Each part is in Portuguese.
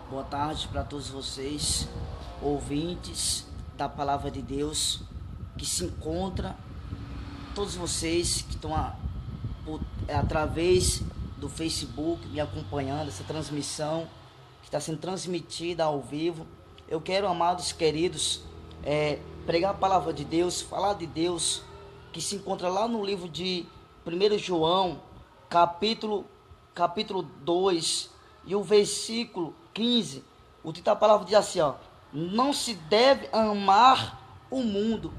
Boa tarde para todos vocês, ouvintes da Palavra de Deus, que se encontra, todos vocês que estão através do Facebook me acompanhando, essa transmissão que está sendo transmitida ao vivo. Eu quero, amados queridos, pregar a Palavra de Deus, falar de Deus, que se encontra lá no livro de 1 João, capítulo 2, e o versículo 15, o título da palavra diz assim, não se deve amar o mundo.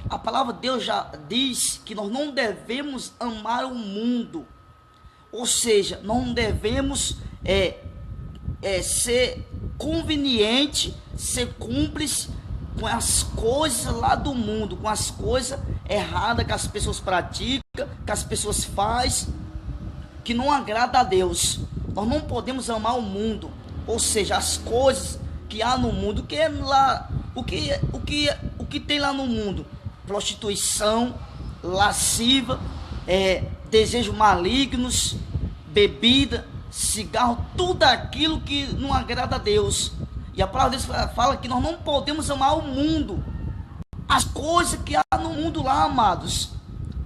A palavra de Deus já diz que nós não devemos amar o mundo, ou seja, não devemos ser conveniente, ser cúmplice com as coisas lá do mundo, com as coisas erradas que as pessoas praticam, que as pessoas fazem, que não agrada a Deus. Nós não podemos amar o mundo, ou seja, as coisas que há no mundo. O que é lá, o que tem lá no mundo? Prostituição, lasciva, desejos malignos, bebida, cigarro, tudo aquilo que não agrada a Deus. E a palavra de Deus fala que nós não podemos amar o mundo, as coisas que há no mundo lá, amados.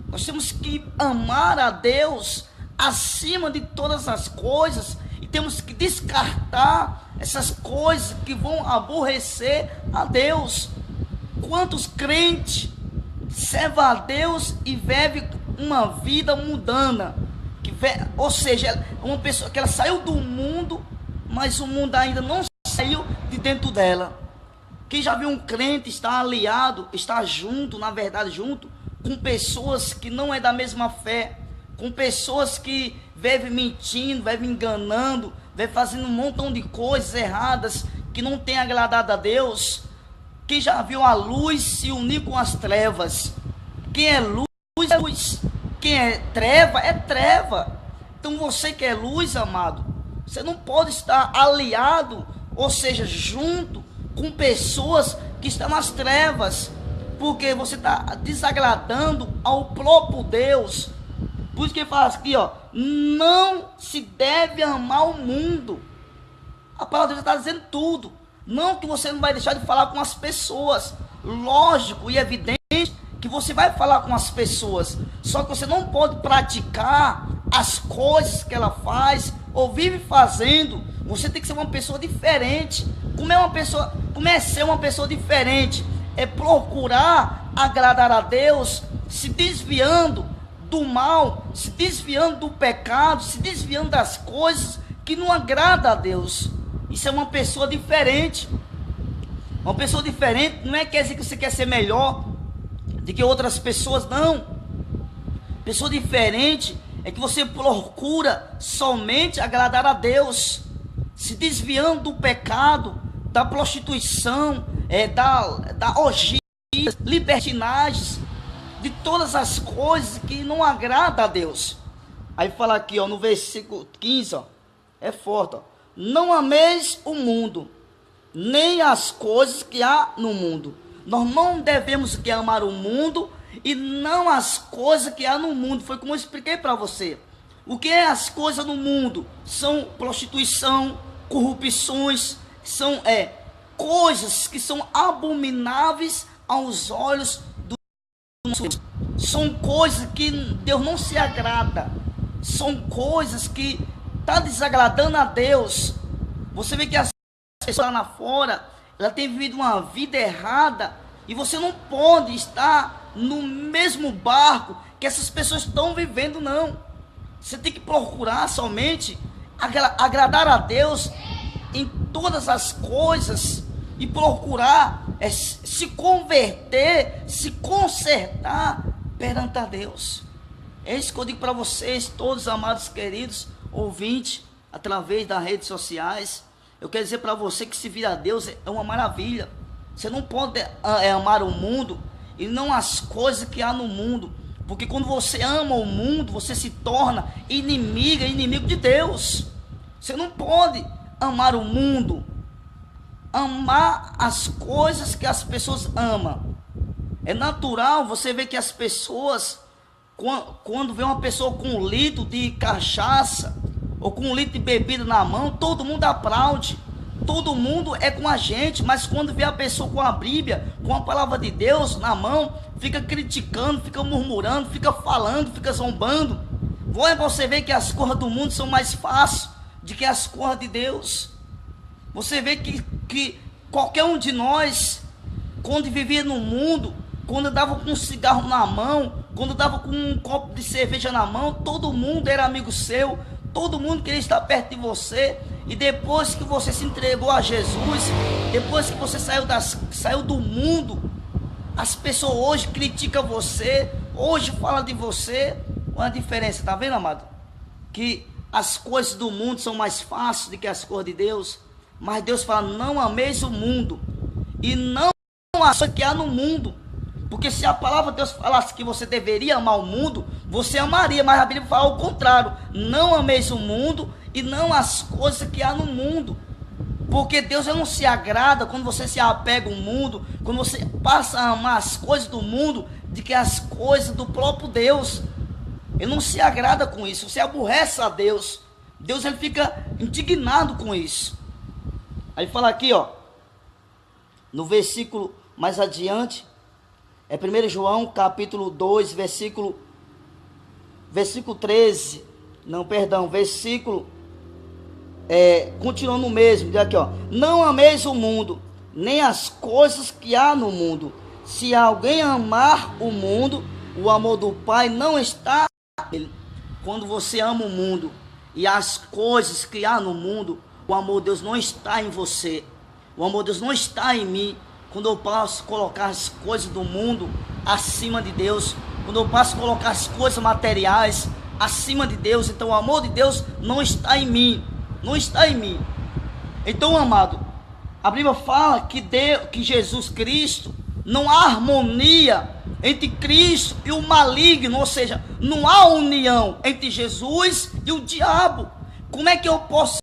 Nós temos que amar a Deus acima de todas as coisas, e temos que descartar essas coisas que vão aborrecer a Deus. Quantos crentes servem a Deus e vivem uma vida mundana, ou seja, uma pessoa que ela saiu do mundo, mas o mundo ainda não saiu de dentro dela. Quem já viu um crente estar aliado, estar junto, na verdade junto, com pessoas que não é da mesma fé, com pessoas que vivem mentindo, vivem enganando, vivem fazendo um montão de coisas erradas que não tem agradado a Deus? Quem já viu a luz se unir com as trevas? Quem é luz é luz, quem é treva. Então você que é luz, amado, você não pode estar aliado, ou seja, junto com pessoas que estão nas trevas, porque você está desagradando ao próprio Deus. Por isso que ele fala aqui, não se deve amar o mundo. A palavra de Deus está dizendo tudo. Não que você não vai deixar de falar com as pessoas. Lógico e evidente que você vai falar com as pessoas. Só que você não pode praticar as coisas que ela faz ou vive fazendo. Você tem que ser uma pessoa diferente. Como é ser uma pessoa diferente? É procurar agradar a Deus, se desviando do mal, se desviando do pecado, se desviando das coisas que não agrada a Deus. Isso é uma pessoa diferente. Uma pessoa diferente não quer dizer que você quer ser melhor do que outras pessoas, não. Pessoa diferente é que você procura somente agradar a Deus, se desviando do pecado, da prostituição, da orgia, libertinagens, de todas as coisas que não agrada a Deus. Aí fala aqui, no versículo 15, é forte, não ameis o mundo, nem as coisas que há no mundo. Nós não devemos amar o mundo e não as coisas que há no mundo. Foi como eu expliquei para você. O que é as coisas no mundo? São prostituição, corrupções, são coisas que são abomináveis aos olhos do Deus. São coisas que Deus não se agrada. São coisas que está desagradando a Deus. Você vê que as pessoas lá fora, ela tem vivido uma vida errada, e você não pode estar no mesmo barco que essas pessoas estão vivendo, não. Você tem que procurar somente agradar a Deus em todas as coisas e procurar se converter, se consertar perante a Deus. É isso que eu digo para vocês, todos amados queridos ouvintes, através das redes sociais. Eu quero dizer para você que servir a Deus é uma maravilha. Você não pode amar o mundo e não as coisas que há no mundo, porque quando você ama o mundo, você se torna inimigo de Deus. Você não pode amar o mundo, amar as coisas que as pessoas amam. É natural você ver que as pessoas, quando vê uma pessoa com um litro de cachaça ou com um litro de bebida na mão, todo mundo aplaude. Todo mundo é com a gente, mas quando vê a pessoa com a Bíblia, com a palavra de Deus na mão, fica criticando, fica murmurando, fica falando, fica zombando. Você vê que as coisas do mundo são mais fáceis do que as coisas de Deus. Você vê que qualquer um de nós, quando vivia no mundo, quando andava com um cigarro na mão, quando andava com um copo de cerveja na mão, todo mundo era amigo seu, todo mundo queria estar perto de você. E depois que você se entregou a Jesus, depois que você saiu do mundo, as pessoas hoje criticam você, hoje falam de você. Olha a diferença, tá vendo, amado? Que as coisas do mundo são mais fáceis do que as coisas de Deus. Mas Deus fala, não ameis o mundo e não as coisas que há no mundo. Porque se a palavra de Deus falasse que você deveria amar o mundo, você amaria, mas a Bíblia fala o contrário. Não ameis o mundo e não as coisas que há no mundo. Porque Deus não se agrada quando você se apega ao mundo, quando você passa a amar as coisas do mundo, de que as coisas do próprio Deus. Ele não se agrada com isso, você aborrece a Deus. Deus ele fica indignado com isso. Aí fala aqui, ó, no versículo mais adiante, é 1 João capítulo 2, versículo 13, não, perdão, versículo, continuando o mesmo, diz aqui, ó, não ameis o mundo, nem as coisas que há no mundo. Se alguém amar o mundo, o amor do Pai não está nele. Quando você ama o mundo e as coisas que há no mundo, o amor de Deus não está em você, o amor de Deus não está em mim. Quando eu passo a colocar as coisas do mundo acima de Deus, quando eu passo a colocar as coisas materiais acima de Deus, então o amor de Deus não está em mim, não está em mim. Então, amado, a Bíblia fala que Jesus Cristo, não há harmonia entre Cristo e o maligno, ou seja, não há união entre Jesus e o diabo. Como é que eu posso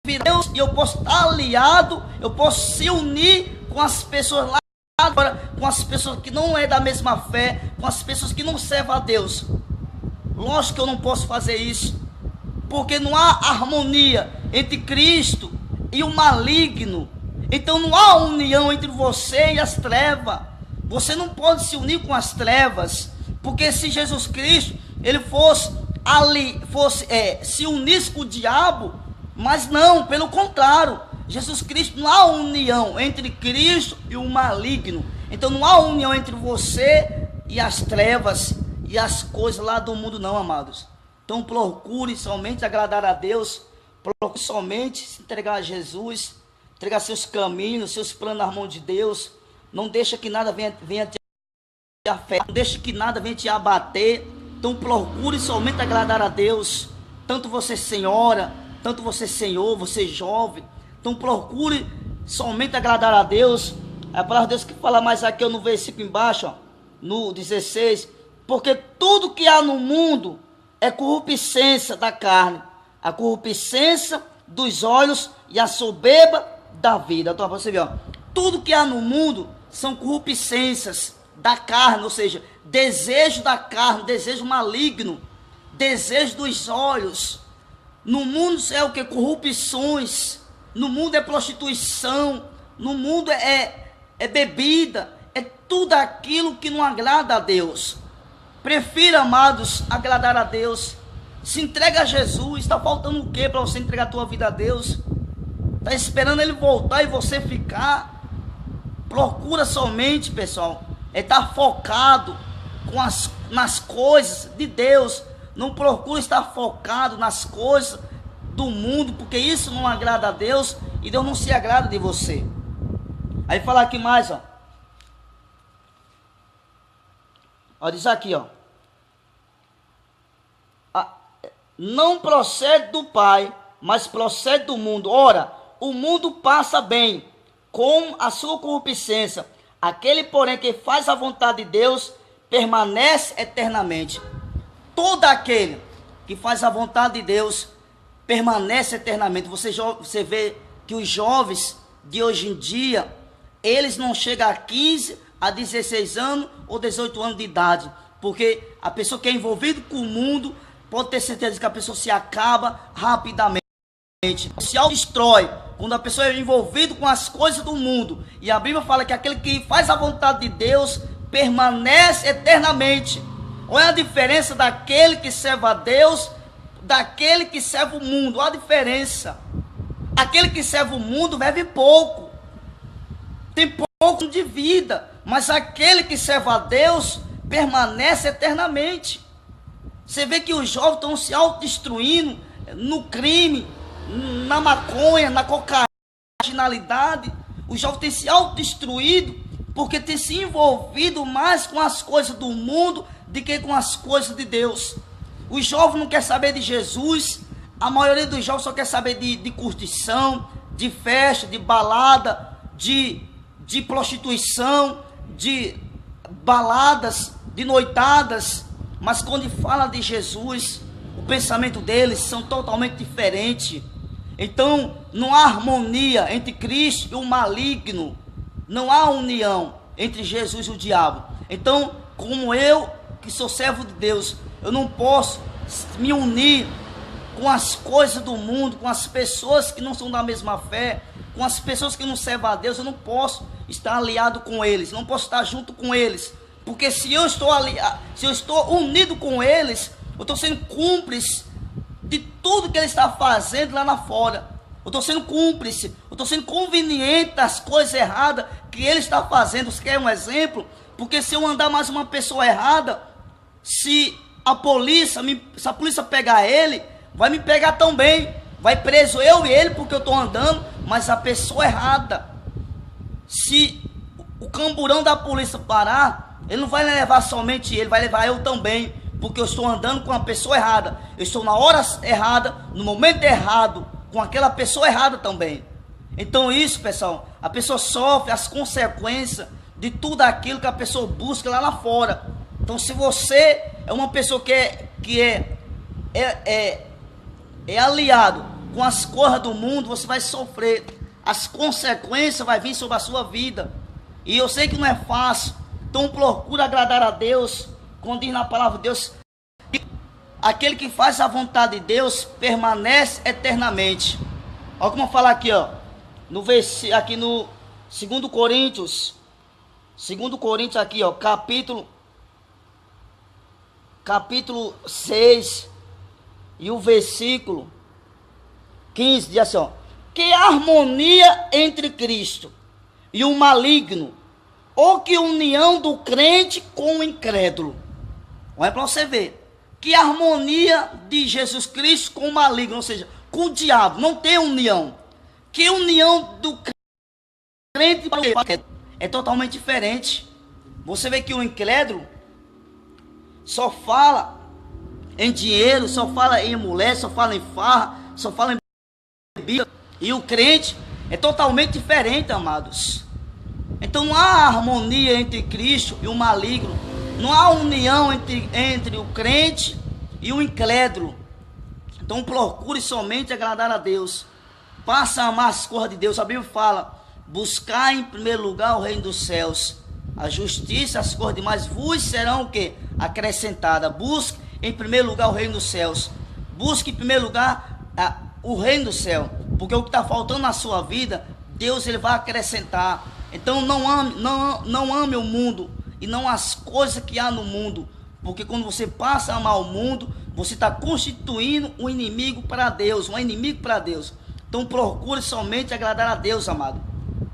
vir a Deus e eu posso estar aliado, eu posso se unir com as pessoas lá agora, com as pessoas que não é da mesma fé, com as pessoas que não servem a Deus? Lógico que eu não posso fazer isso, porque não há harmonia entre Cristo e o maligno. Então não há união entre você e as trevas. Você não pode se unir com as trevas, porque se Jesus Cristo ele se unisse com o diabo, mas não, pelo contrário, Jesus Cristo, não há união entre Cristo e o maligno. Então não há união entre você e as trevas e as coisas lá do mundo, não, amados. Então procure somente agradar a Deus, procure somente se entregar a Jesus, entregar seus caminhos, seus planos na mão de Deus. Não deixa que nada venha te afetar, não deixa que nada venha te abater. Então procure somente agradar a Deus, tanto você senhora, tanto você senhor, você jovem. Então procure somente agradar a Deus. A palavra de Deus que fala mais aqui no versículo embaixo, ó, no 16, porque tudo que há no mundo é corrupção da carne, a corrupção dos olhos e a soberba da vida. Então você vê, ó, tudo que há no mundo são corrupções da carne, ou seja, desejo da carne, desejo maligno, desejo dos olhos. No mundo é o que? Corrupções. No mundo é prostituição. No mundo é bebida. É tudo aquilo que não agrada a Deus. Prefira, amados, agradar a Deus. Se entrega a Jesus. Está faltando o que para você entregar a tua vida a Deus? Está esperando Ele voltar e você ficar? Procura somente, pessoal, estar focado nas coisas de Deus. Não procura estar focado nas coisas do mundo, porque isso não agrada a Deus e Deus não se agrada de você. Aí fala aqui mais, ó. Ó, diz aqui, ó. Não procede do Pai, mas procede do mundo. Ora, o mundo passa bem com a sua corrupção. Aquele, porém, que faz a vontade de Deus permanece eternamente. Todo aquele que faz a vontade de Deus permanece eternamente. Você vê que os jovens de hoje em dia, eles não chegam a 15, a 16 anos ou 18 anos de idade. Porque a pessoa que é envolvida com o mundo, pode ter certeza que a pessoa se acaba rapidamente. Se autodestrói. quando a pessoa é envolvida com as coisas do mundo. E a Bíblia fala que aquele que faz a vontade de Deus permanece eternamente. Olha a diferença daquele que serve a Deus, daquele que serve o mundo. Olha a diferença. Aquele que serve o mundo vive pouco, tem pouco de vida, mas aquele que serve a Deus permanece eternamente. Você vê que os jovens estão se autodestruindo no crime, na maconha, na cocaína, na marginalidade. Os jovens têm se autodestruído porque têm se envolvido mais com as coisas do mundo do que com as coisas de Deus. Os jovens não querem saber de Jesus. A maioria dos jovens só quer saber de curtição, de festa, de balada, de prostituição, de baladas, de noitadas. Mas quando fala de Jesus, o pensamento deles são totalmente diferentes. Então não há harmonia entre Cristo e o maligno. Não há união entre Jesus e o diabo. Então, como eu, que sou servo de Deus, eu não posso me unir com as coisas do mundo, com as pessoas que não são da mesma fé, com as pessoas que não servem a Deus. Eu não posso estar aliado com eles, não posso estar junto com eles, porque se eu estou unido com eles, eu estou sendo cúmplice de tudo que ele está fazendo lá na fora. Eu estou sendo cúmplice, eu estou sendo conveniente das coisas erradas que ele está fazendo. Você quer um exemplo? Porque se eu andar mais uma pessoa errada, se a polícia pegar ele, vai me pegar também, vai preso eu e ele, porque eu estou andando, mas a pessoa errada. Se o camburão da polícia parar, ele não vai levar somente ele, vai levar eu também, porque eu estou andando com a pessoa errada, eu estou na hora errada, no momento errado, com aquela pessoa errada também. Então isso, pessoal, a pessoa sofre as consequências de tudo aquilo que a pessoa busca lá fora. Então se você é uma pessoa que é aliado com as coisas do mundo, você vai sofrer, as consequências vai vir sobre a sua vida. E eu sei que não é fácil, então procura agradar a Deus, como diz na palavra de Deus, aquele que faz a vontade de Deus permanece eternamente. Olha como fala aqui, ó, aqui no 2 Coríntios aqui, ó, capítulo 6 e o versículo 15 diz assim, ó: que harmonia entre Cristo e o maligno, ou que união do crente com o incrédulo. Olha para você ver, que harmonia de Jesus Cristo com o maligno, ou seja, com o diabo, não tem união. Que união do crente com o incrédulo é totalmente diferente. Você vê que o incrédulo só fala em dinheiro, só fala em mulher, só fala em farra, só fala em bebida. E o crente é totalmente diferente, amados. Então não há harmonia entre Cristo e o maligno. Não há união entre o crente e o incrédulo. Então procure somente agradar a Deus. Passa a amar as coisas de Deus. A Bíblia fala: buscar em primeiro lugar o reino dos céus, a justiça, as coisas demais vos serão o quê? Acrescentadas. Busque em primeiro lugar o reino dos céus. Busque em primeiro lugar o reino do céu. Porque o que está faltando na sua vida, Deus ele vai acrescentar. Então não ame o mundo e não as coisas que há no mundo. Porque quando você passa a amar o mundo, você está constituindo um inimigo para Deus, um inimigo para Deus. Então procure somente agradar a Deus, amado.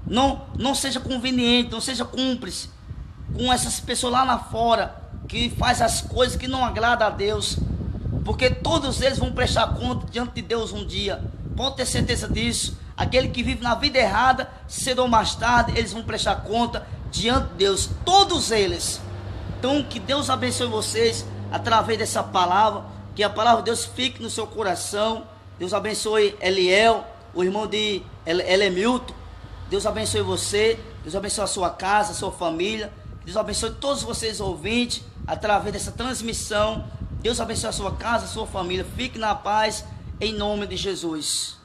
Não seja conveniente, não seja cúmplice com essas pessoas lá fora que faz as coisas que não agradam a Deus, porque todos eles vão prestar conta diante de Deus um dia. Pode ter certeza disso. Aquele que vive na vida errada, cedo ou mais tarde, eles vão prestar conta diante de Deus, todos eles. Então que Deus abençoe vocês através dessa palavra, que a palavra de Deus fique no seu coração. Deus abençoe Eliel, o irmão de Elemilton. Deus abençoe você, Deus abençoe a sua casa, a sua família. Deus abençoe todos vocês ouvintes através dessa transmissão. Deus abençoe a sua casa, a sua família. Fique na paz, em nome de Jesus.